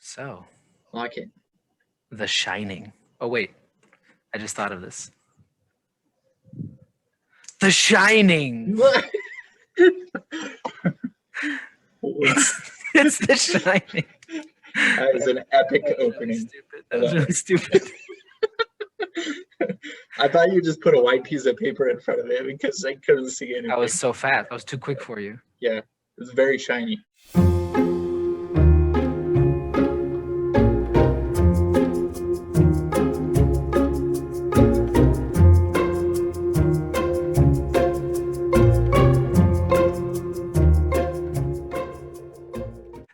So, Lock it. The Shining. Oh, wait. I just thought of this. The Shining! It's The Shining. That is an epic opening. That was really stupid. I thought you just put a white piece of paper in front of it because I couldn't see anything. I was so fat. That was too quick for you. Yeah, it was very shiny.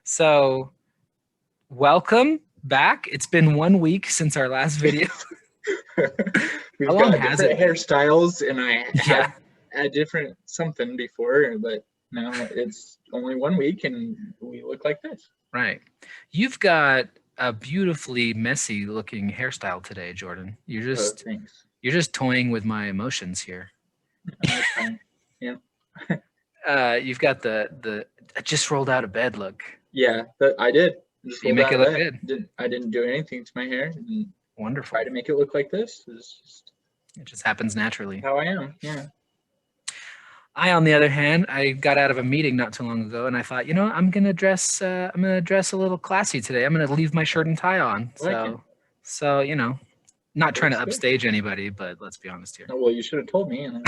So, welcome back. It's been 1 week since our last video. We've How long got has different it? hairstyles, and I Yeah. had a different something before, but now it's only 1 week, and we look like this. Right. You've got a beautifully messy looking hairstyle today, Jordan. You're Thanks. just toying with my emotions here. That's fine. Yeah. You've got the I just rolled out of bed look. Yeah, I did. Just You rolled make out it of look bed. good. I didn't do anything to my hair. And Wonderful. try to make it look like this. It's just It just happens naturally. how I am. Yeah. I, on the other hand, I got out of a meeting not too long ago, and I thought, I'm gonna dress a little classy today. I'm gonna leave my shirt and tie on. So not trying to That's good. upstage anybody, but let's be honest here. Oh, well, you should have told me, and I would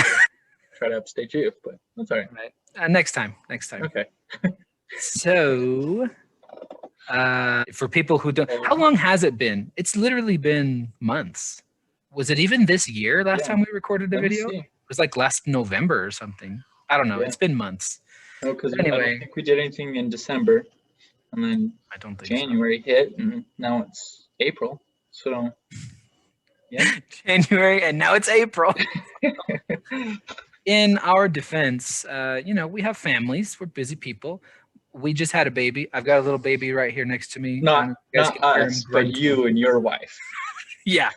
try to upstage you, but that's all right. Right. Next time. Okay. So, for people who don't, how long has it been? It's literally been months. Was it even this year last time we recorded a Let me video? see. It was like last November or something. I don't know. Yeah. It's been months. No, because I Anyway. don't think we did anything in December, and then I don't think January hit, and now it's April. So, yeah. so. January, and now it's April. In our defense, we have families. We're busy people. We just had a baby. I've got a little baby right here next to me. Not us, but you and your wife. Yeah.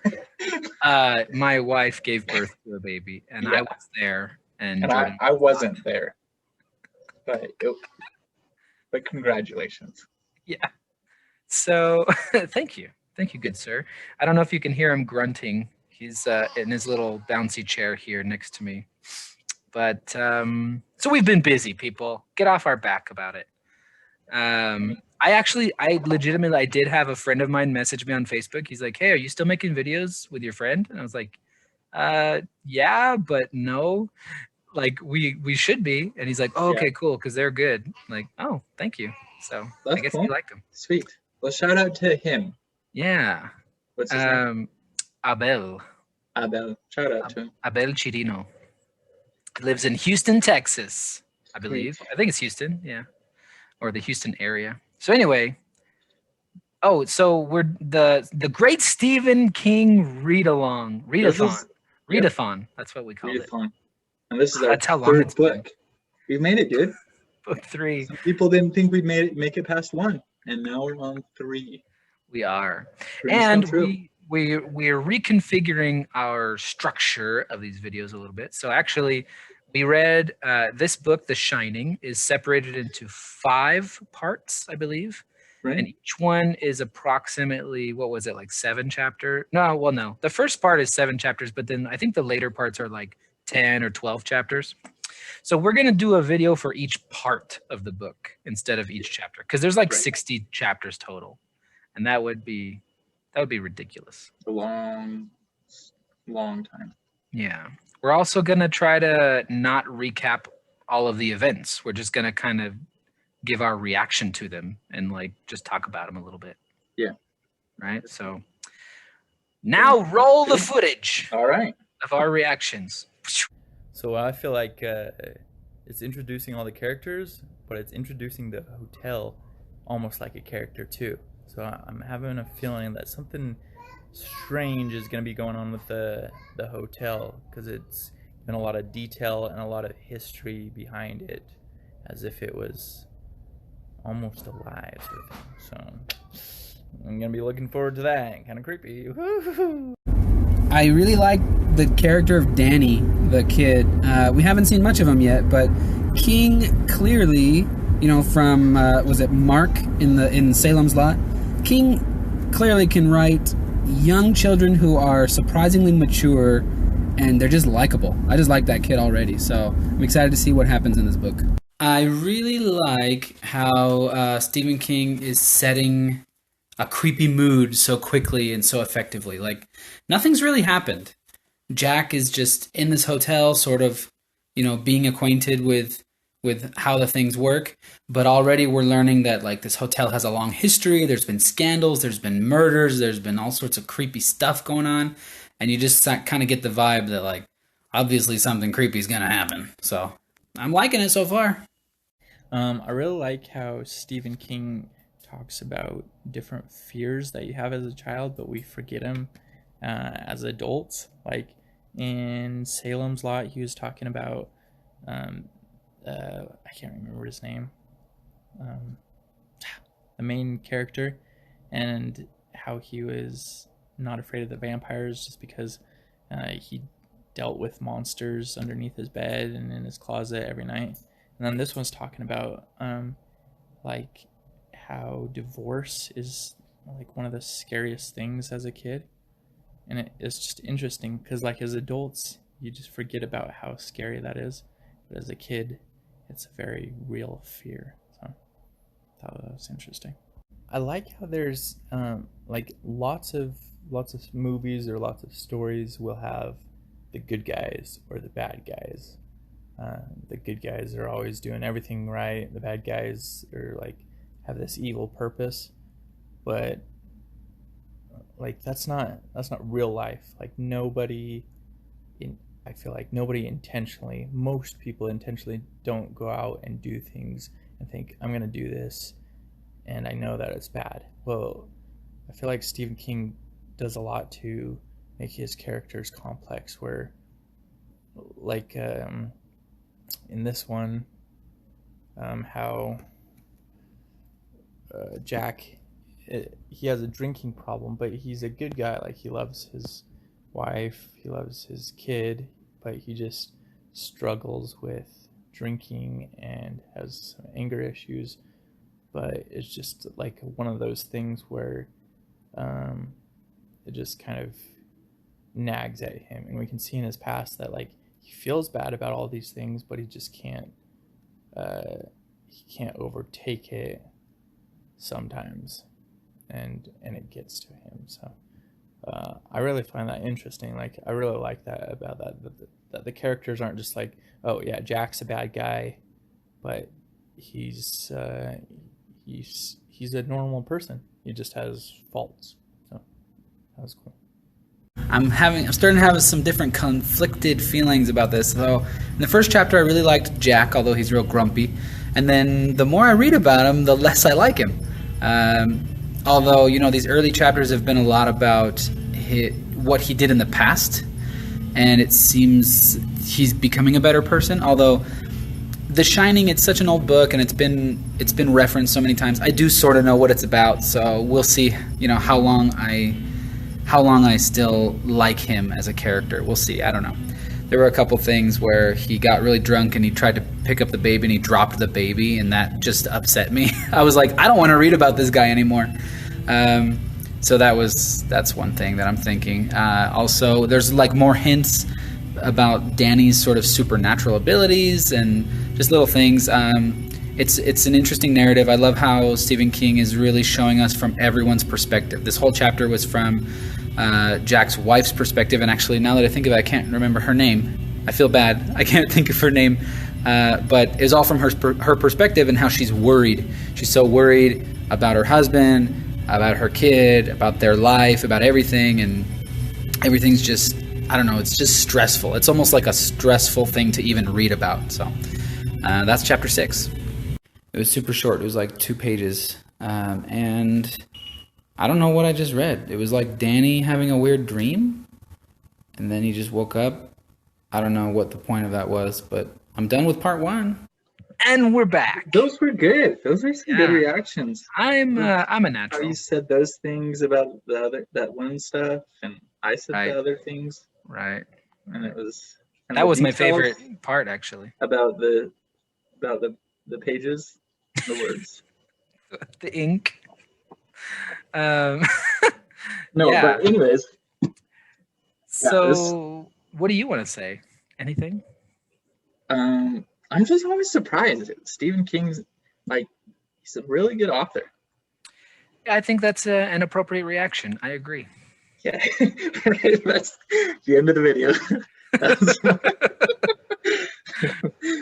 My wife gave birth to a baby, and I was there. And I wasn't there. But congratulations. Yeah. So thank you. Thank you, good sir. I don't know if you can hear him grunting. He's in his little bouncy chair here next to me. But so we've been busy, people. Get off our back about it. I legitimately did have a friend of mine message me on Facebook. He's like, "Hey, are you still making videos with your friend?" And I was like, yeah, but no. Like we should be. And he's like, "Oh, okay, cool, because they're good." I'm like, "Oh, thank you." So That's I guess cool. you liked them. Sweet. Well, shout out to him. Yeah. What's his name? Abel. Shout out to him. Abel Chirino. Lives in Houston, Texas, I believe. I think it's Houston, yeah. Or the Houston area. So anyway, so we're the Great Stephen King Read-a-thon. Read-a-thon. That's what we call it. And this is our That's how long third it's book. been. We made it, dude. Book 3. Some people didn't think we'd make it past 1, and now we're on 3. We are. Dreams come And true. we're reconfiguring our structure of these videos a little bit. So actually, we read this book, The Shining, is separated into 5 parts, I believe. Right. And each one is approximately, what was it, like 7 chapters? No. The first part is 7 chapters, but then I think the later parts are like 10 or 12 chapters. So we're going to do a video for each part of the book instead of each chapter, because there's like 60 chapters total. And that would be ridiculous. A long time. Yeah. We're also going to try to not recap all of the events. We're just going to kind of give our reaction to them and like just talk about them a little bit. Yeah. Right? So now roll the footage. All right. Of our reactions. So I feel like it's introducing all the characters, but it's introducing the hotel almost like a character too. So I'm having a feeling that something strange is going to be going on with the hotel, because it's been a lot of detail and a lot of history behind it, as if it was almost alive sort of thing. So I'm going to be looking forward to that. Kind of creepy. Woo-hoo-hoo. I really like the character of Danny, the kid. We haven't seen much of him yet, but King clearly, from was it Mark in Salem's Lot? King clearly can write young children who are surprisingly mature, and they're just likable. I just like that kid already, so I'm excited to see what happens in this book. I really like how Stephen King is setting a creepy mood so quickly and so effectively. Like, nothing's really happened. Jack is just in this hotel, sort of, being acquainted with how the things work, but already we're learning that, like, this hotel has a long history. There's been scandals, there's been murders, there's been all sorts of creepy stuff going on, and you just kind of get the vibe that, like, obviously something creepy is gonna happen. So I'm liking it so far. I really like how Stephen King talks about different fears that you have as a child, but we forget them as adults. Like in Salem's Lot, he was talking about I can't remember his name, the main character, and how he was not afraid of the vampires just because he dealt with monsters underneath his bed and in his closet every night. And then this one's talking about like how divorce is like one of the scariest things as a kid. And it's just interesting because, like, as adults, you just forget about how scary that is. But as a kid, it's a very real fear. So I thought that was interesting. I like how there's like lots of movies or lots of stories will have the good guys or the bad guys. The good guys are always doing everything right. The bad guys are like have this evil purpose, but like that's not real life. Like I feel like nobody intentionally, most people intentionally don't go out and do things and think, I'm gonna do this and I know that it's bad. Well, I feel like Stephen King does a lot to make his characters complex, where like in this one, how Jack, he has a drinking problem, but he's a good guy. Like, he loves his wife, he loves his kid, but he just struggles with drinking and has some anger issues. But it's just like one of those things where it just kind of nags at him, and we can see in his past that like he feels bad about all these things, but he just can't overtake it sometimes, and it gets to him. So I really find that interesting. Like, I really like that about that the characters aren't just like, oh yeah, Jack's a bad guy, but he's a normal person. He just has faults. So that was cool. I'm starting to have some different conflicted feelings about this. So in the first chapter, I really liked Jack, although he's real grumpy. And then the more I read about him, the less I like him. Although, these early chapters have been a lot about what he did in the past, and it seems he's becoming a better person. Although The Shining, it's such an old book, and it's been referenced so many times. I do sort of know what it's about, so we'll see, how long I still like him as a character. We'll see. I don't know. There were a couple things where he got really drunk and he tried to pick up the baby and he dropped the baby, and that just upset me. I was like, I don't want to read about this guy anymore. So that's one thing that I'm thinking. Also, there's like more hints about Danny's sort of supernatural abilities and just little things. It's an interesting narrative. I love how Stephen King is really showing us from everyone's perspective. This whole chapter was from Jack's wife's perspective, and actually, now that I think of it, I can't remember her name. I feel bad. I can't think of her name, but it was all from her perspective and how she's worried. She's so worried about her husband, about her kid, about their life, about everything, and everything's just, I don't know, it's just stressful. It's almost like a stressful thing to even read about. So that's chapter 6. It was super short. It was like 2 pages, and I don't know what I just read. It was like Danny having a weird dream, and then he just woke up. I don't know what the point of that was, but I'm done with part 1. And we're back. Those were good. Those were some good Yeah. reactions. I'm a How natural. you said those things about that one stuff, and I said Right. the other things, Right. and it was kind That of was my details favorite part, actually. about the pages, the words. The ink. um, No, yeah. but anyways, So, what do you want to say? Anything? I'm just always surprised. Stephen King's like, he's a really good author. I think that's an appropriate reaction. I agree. Yeah, right. That's the end of the video.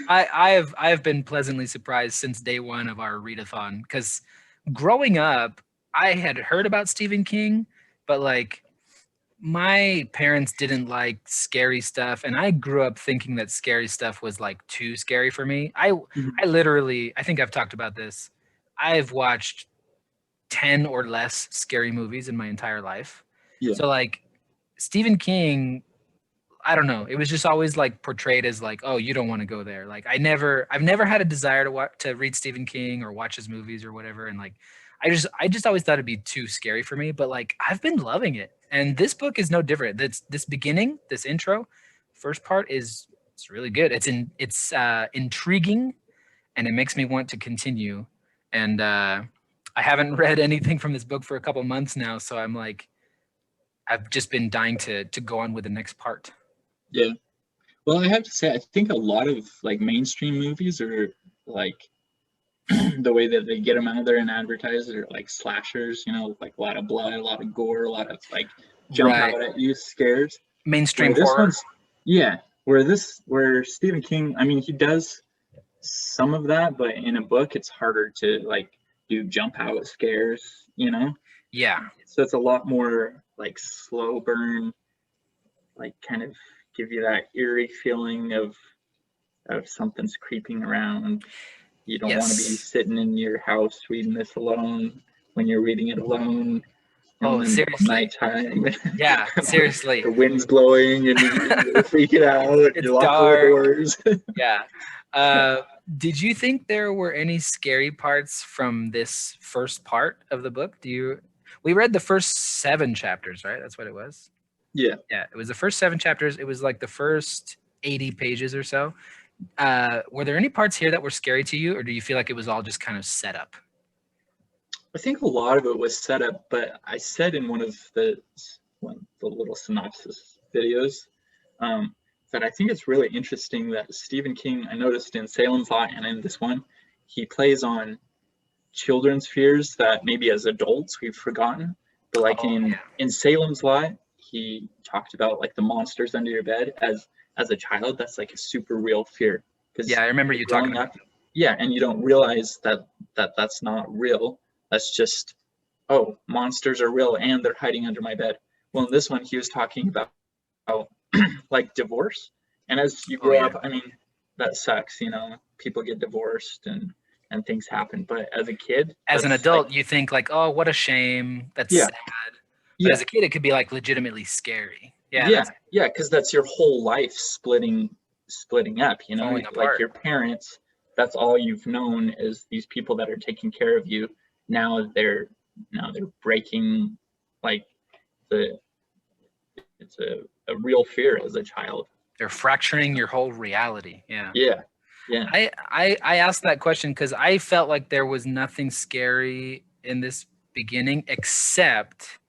I have been pleasantly surprised since day one of our readathon, because growing up, I had heard about Stephen King, but like my parents didn't like scary stuff, and I grew up thinking that scary stuff was like too scary for me. I literally, I think I've talked about this. I've watched 10 or less scary movies in my entire life. Yeah. So like Stephen King, I don't know. It was just always like portrayed as like, oh, you don't want to go there. Like I've never had a desire to read Stephen King or watch his movies or whatever. And like, I just always thought it'd be too scary for me. But like, I've been loving it, and this book is no different. This beginning, this intro, first part it's really good. It's intriguing, and it makes me want to continue. And I haven't read anything from this book for a couple months now, so I'm like, I've just been dying to go on with the next part. Yeah. Well, I have to say, I think a lot of like mainstream movies are like the way that they get them out there and advertise it are like slashers, you know, like a lot of blood, a lot of gore, a lot of like jump out at you scares. Mainstream Where this horror. one's, where Stephen King, I mean, he does some of that, but in a book, it's harder to like do jump out scares, you know? Yeah. So it's a lot more like slow burn, like kind of give you that eerie feeling of something's creeping around. You don't want to be sitting in your house reading this alone when you're reading it alone. Oh, seriously. Nighttime. Yeah, seriously. The wind's blowing and you're freaking out. It's you lock dark. the doors. Yeah. Did you think there were any scary parts from this first part of the book? We read the first 7 chapters, right? That's what it was. Yeah. Yeah, it was the first 7 chapters. It was like the first 80 pages or so. Were there any parts here that were scary to you, or do you feel like it was all just kind of set up? I think a lot of it was set up, but I said in one of the little synopsis videos that I think it's really interesting that Stephen King, I noticed in Salem's Lot and in this one, he plays on children's fears that maybe as adults we've forgotten. But like in Salem's Lot, he talked about like the monsters under your bed as a child. That's like a super real fear. Yeah, I remember you talking about. Yeah, and you don't realize that that's not real. That's just, oh, monsters are real and they're hiding under my bed. Well, in this one, he was talking about like divorce. And as you grow up, I mean, that sucks, you know, people get divorced and things happen. But as a kid, as an adult, like, you think like, oh, what a shame. That's sad. But as a kid, it could be like legitimately scary. Yeah, because that's your whole life splitting up, you know, like your parents, that's all you've known is these people that are taking care of you. Now they're breaking, like it's a real fear as a child. They're fracturing your whole reality. Yeah. I asked that question because I felt like there was nothing scary in this beginning except,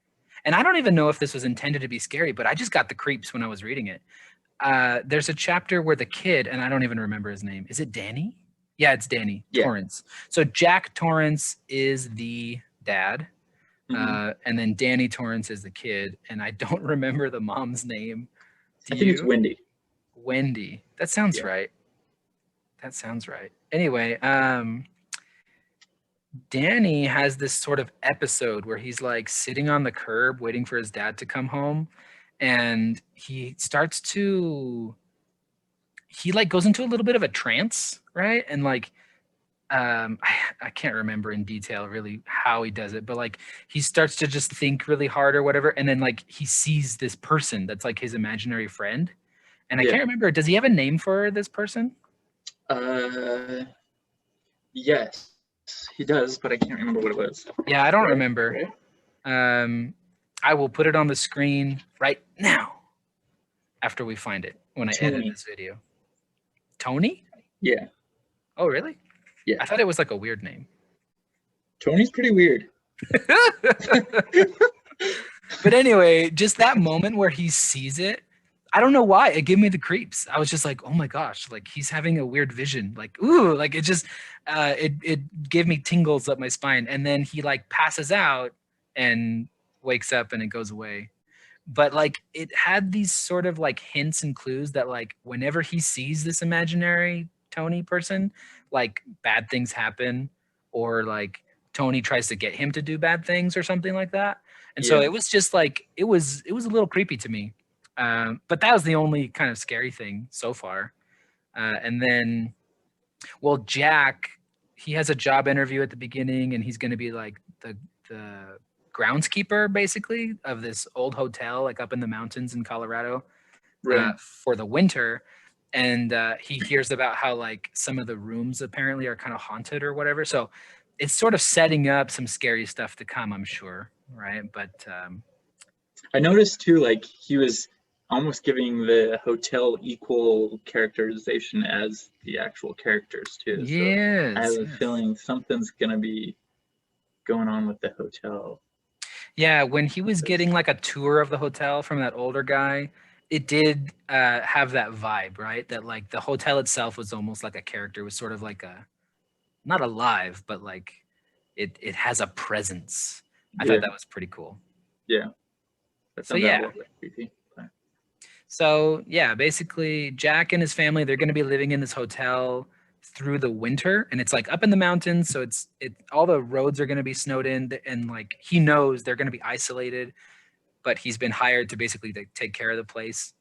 and I don't even know if this was intended to be scary, but I just got the creeps when I was reading it. There's a chapter where the kid, and I don't even remember his name. Is it Danny? Yeah, it's Danny Torrance. So Jack Torrance is the dad, and then Danny Torrance is the kid, and I don't remember the mom's name. I think it's Wendy. Wendy. That sounds right. That sounds right. Anyway, Danny has this sort of episode where he's like sitting on the curb waiting for his dad to come home, and he like goes into a little bit of a trance, right? And like I can't remember in detail really how he does it, but like he starts to just think really hard or whatever, and then like he sees this person that's like his imaginary friend, and I can't remember, does he have a name for this person? Yes, he does, but I can't remember what it was. Yeah, I don't remember. I will put it on the screen right now after we find it when I edit this video. Tony? Yeah. Oh, really? Yeah. I thought it was like a weird name. Tony's pretty weird. But anyway, just that moment where he sees it, I don't know why it gave me the creeps. I was just like, oh my gosh, like he's having a weird vision. Like, ooh, like it just it gave me tingles up my spine. And then he like passes out and wakes up and it goes away. But like it had these sort of like hints and clues that like whenever he sees this imaginary Tony person, like bad things happen, or like Tony tries to get him to do bad things or something like that. And so Yeah. it was just like it was a little creepy to me. But that was the only kind of scary thing so far. And then, well, Jack, he has a job interview at the beginning, and he's going to be like the groundskeeper basically of this old hotel like up in the mountains in Colorado Right. for the winter. And he hears about how like some of the rooms apparently are kind of haunted or whatever. So it's sort of setting up some scary stuff to come, I'm sure, right? But I noticed too, like he was almost giving the hotel equal characterization as the actual characters too. So I have a feeling something's gonna be going on with the hotel. Yeah, when he was getting like a tour of the hotel from that older guy, it did have that vibe, right? That like the hotel itself was almost like a character, it was sort of like a not alive, but like it has a presence. I thought that was pretty cool. Yeah. So yeah. A little bit creepy. So yeah, basically Jack and his family, they're going to be living in this hotel through the winter, and it's like up in the mountains, so it's all the roads are going to be snowed in, and like he knows they're going to be isolated, but he's been hired to basically take care of the place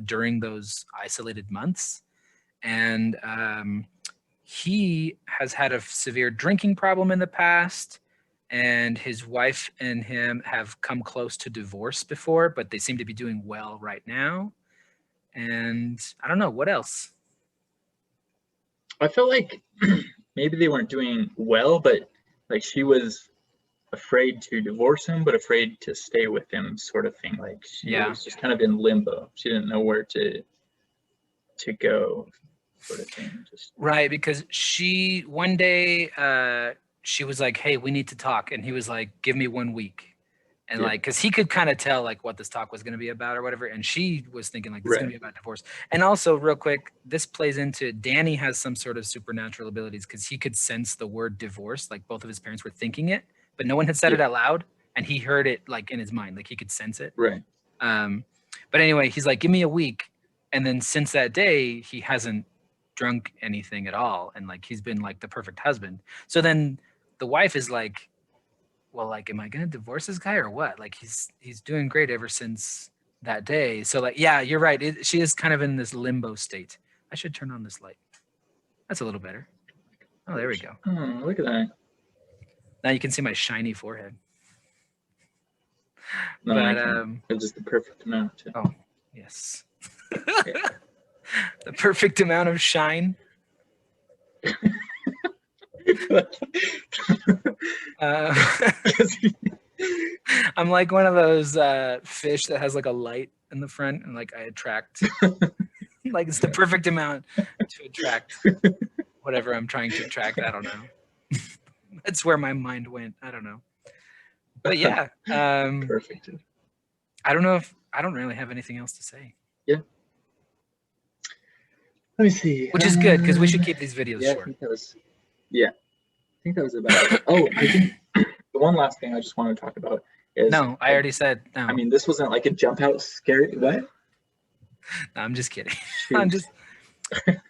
during those isolated months. And he has had a severe drinking problem in the past, and his wife and him have come close to divorce before, but they seem to be doing well right now. And I don't know what else. I felt like maybe they weren't doing well, but like she was afraid to divorce him, but afraid to stay with him, sort of thing. Like she was just kind of in limbo. She didn't know where to go, sort of thing. Just right, because she one day she was like, "Hey, we need to talk," and he was like, "Give me 1 week." And like, because he could kind of tell like what this talk was going to be about or whatever. And she was thinking like, this is going to be about divorce. And also real quick, this plays into Danny has some sort of supernatural abilities because he could sense the word divorce. Like both of his parents were thinking it, but no one had said it out loud. And he heard it like in his mind, like he could sense it. Right. But anyway, he's like, give me a week. And then since that day, he hasn't drunk anything at all. And like, he's been like the perfect husband. So then the wife is like, well, like, am I gonna divorce this guy or what? Like, he's doing great ever since that day. So like, yeah, you're right. She is kind of in this limbo state. I should turn on this light. That's a little better. Oh, there we go. Oh, look at that. Now you can see my shiny forehead. No, but it's just the perfect amount. Oh, yes. The perfect amount of shine. I'm like one of those fish that has like a light in the front, and like I attract like it's the perfect amount to attract whatever I'm trying to attract. I don't know. That's where my mind went. I don't know. But yeah, perfect. I don't really have anything else to say. Yeah. Let me see. Which is good because we should keep these videos short. I think that was about it. Oh, I think the one last thing I just want to talk about is no. I already said no. I mean, this wasn't like a jump out scary. What? No, I'm just kidding. I'm just.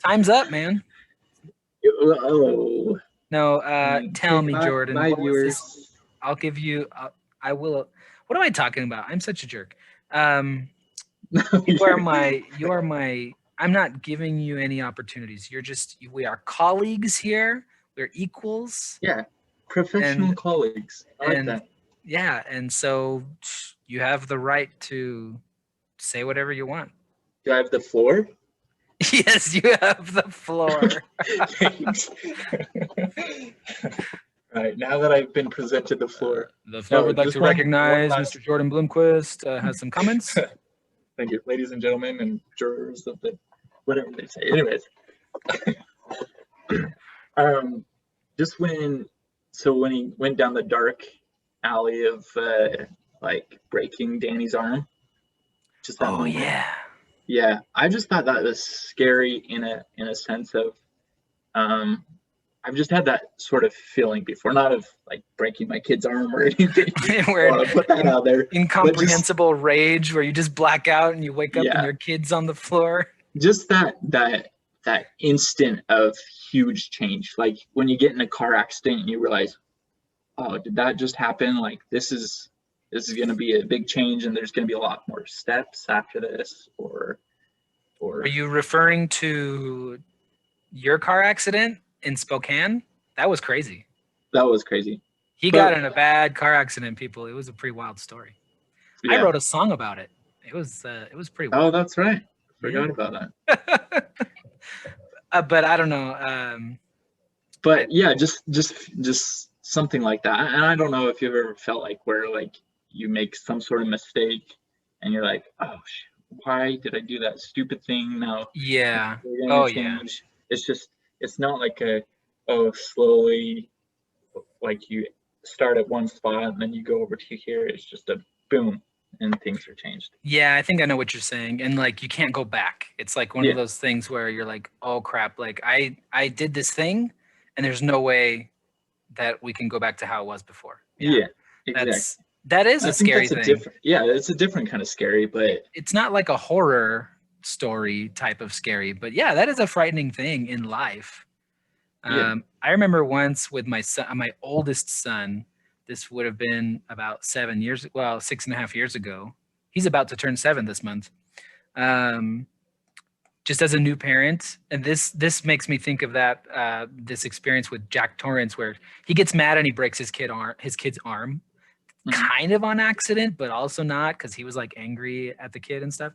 Time's up, man. Oh. No. Tell me, Jordan. My viewers. I'll give you. I will. What am I talking about? I'm such a jerk. You are my. I'm not giving you any opportunities. We are colleagues here. We're equals. Yeah, professional colleagues. I like that. Yeah, and so you have the right to say whatever you want. Do I have the floor? Yes, you have the floor. Thanks. Right, now that I've been presented the floor. The floor would like to recognize Mr. Jordan Blomquist has some comments. Thank you, ladies and gentlemen and jurors of the whatever they say. Anyways, just when he went down the dark alley of like breaking Danny's arm. Just that Oh moment. yeah. Yeah, I just thought that was scary in a sense of I've just had that sort of feeling before, not of like breaking my kid's arm or anything. I Where want to put that out there. But just, incomprehensible rage where you just black out and you wake up and yeah, your kid's on the floor. just that instant of huge change. Like when you get in a car accident and you realize, oh, did that just happen? Like this is going to be a big change, and there's going to be a lot more steps after this. Or Are you referring to your car accident in Spokane? That was crazy. that was crazy. He got in a bad car accident, people. It was a pretty wild story. Yeah. I wrote a song about it. It was pretty wild. Oh, that's right. Forgot about that. But I don't know. But yeah, just something like that. And I don't know if you've ever felt like where like you make some sort of mistake and you're like, oh, why did I do that stupid thing? Now, Yeah. we're gonna change. It's just, it's not like slowly, like you start at one spot and then you go over to here. It's just a boom and things are changed. Yeah, I think I know what you're saying. And like you can't go back. It's like one of those things where you're like, oh crap, like I did this thing and there's no way that we can go back to how it was before. Yeah, exactly. That is a scary thing. It's a different kind of scary, but it's not like a horror story type of scary, but yeah, that is a frightening thing in life. I remember once with my son, my oldest son, this would have been about 6.5 years ago. He's about to turn 7 this month. Just as a new parent, and this makes me think of that this experience with Jack Torrance, where he gets mad and he breaks his kid's arm, kind of on accident, but also not, because he was like angry at the kid and stuff.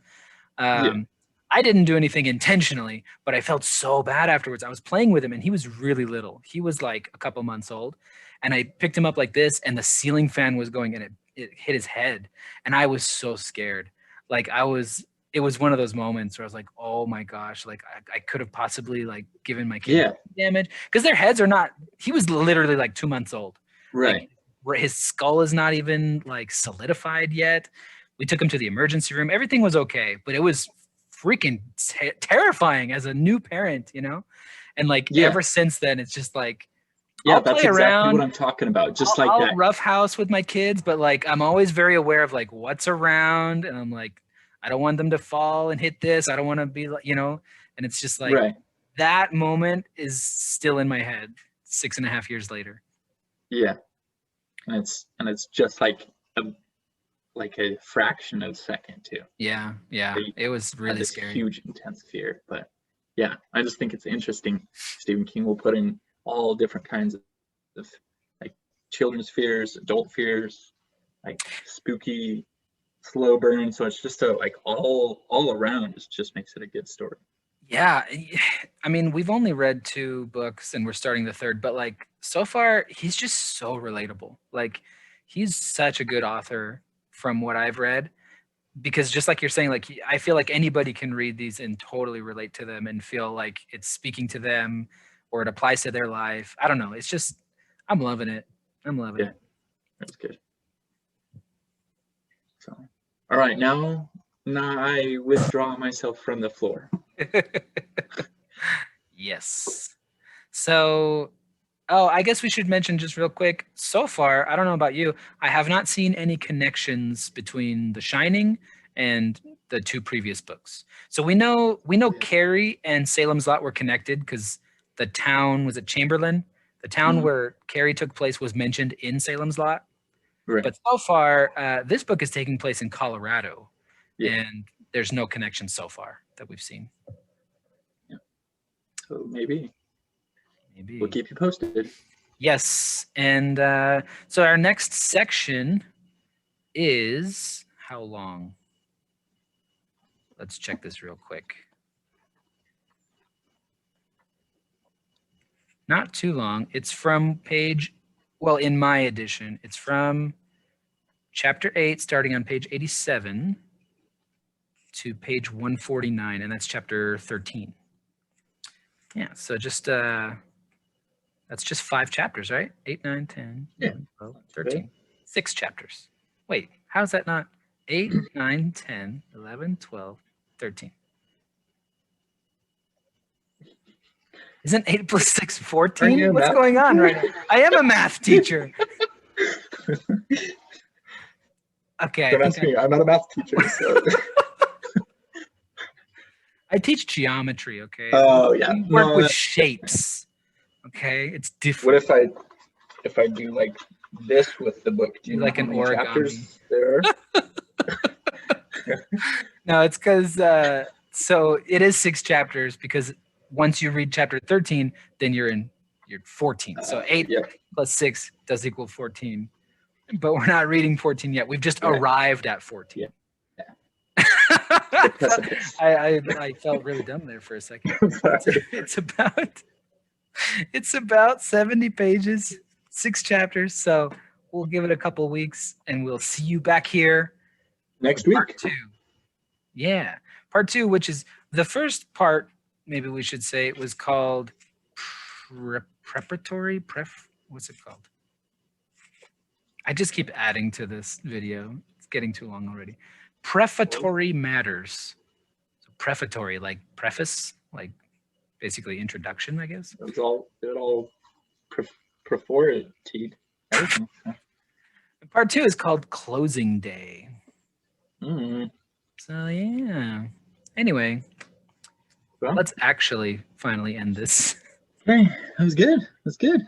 I didn't do anything intentionally, but I felt so bad afterwards. I was playing with him and he was really little. He was like a couple months old, and I picked him up like this and the ceiling fan was going and it hit his head, and I was so scared. Like it was one of those moments where I was like, oh my gosh, like I could have possibly like given my kid damage, because their heads are not, he was literally like 2 months old. Right. Like, his skull is not even like solidified yet. We took him to the emergency room. Everything was okay, but it was freaking terrifying as a new parent, you know? And like ever since then, it's just like, I'll that's play exactly around, what I'm talking about. Just I'll that roughhouse with my kids, but like I'm always very aware of like what's around, and I'm like, I don't want them to fall and hit this. I don't want to be like, you know, and it's just like that moment is still in my head 6.5 years later. Yeah. And it's just like a fraction of a second too. Yeah. It was really scary. Huge, intense fear. But yeah, I just think it's interesting. Stephen King will put in all different kinds of like children's fears, adult fears, like spooky, slow burn. So it's just like all around. It just makes it a good story. Yeah, I mean, we've only read 2 books and we're starting the 3rd, but like so far he's just so relatable. Like he's such a good author from what I've read, because just like you're saying, like I feel like anybody can read these and totally relate to them and feel like it's speaking to them or it applies to their life. I don't know. It's just, I'm loving it. It. That's good. So, all right, now I withdraw myself from the floor. Yes. So, I guess we should mention just real quick. So far, I don't know about you, I have not seen any connections between The Shining and the 2 previous books. So we know Carrie and Salem's Lot were connected because the town was at Chamberlain. The town where Carrie took place was mentioned in Salem's Lot. Right. But so far, this book is taking place in Colorado, and there's no connection so far that we've seen. Yeah. So maybe we'll keep you posted. Yes, and so our next section is how long? Let's check this real quick. Not too long. It's from in my edition, it's from chapter 8, starting on page 87 to page 149, and that's chapter 13. Yeah, so just that's just 5 chapters, right? 8, 9, 10, 11, 12, 13. 6 chapters. Wait, how's that not 8, 9, 10, 11, 12, 13? Isn't 8 plus 6 Are you 14? a What's math going on teacher? right now? I am a math teacher. Okay, I Don't think ask me. I'm not a math teacher. So. I teach geometry, okay? Oh yeah. We work No, with shapes. Okay? It's what different. if I do like this with the book? Do you know Like how an many origami. chapters there are? No, it's because so it is 6 chapters because once you read chapter 13, then you're 14. So 8 Yeah. plus 6 does equal 14. But we're not reading 14 yet. We've just Right. arrived at 14. Yeah. I felt really dumb there for a second. It's about 70 pages, 6 chapters. So we'll give it a couple weeks and we'll see you back here. Next Part week. 2. Yeah. Part 2, which is the first part, maybe we should say it was called Prefatory. What's it called? I just keep adding to this video. It's getting too long already. Prefatory matters. So prefatory, like preface, like basically introduction, I guess. It all preforted. Everything. And part 2 is called Closing Day. Mm. So yeah. Anyway, Well, let's actually finally end this. okay, that was good. That's good.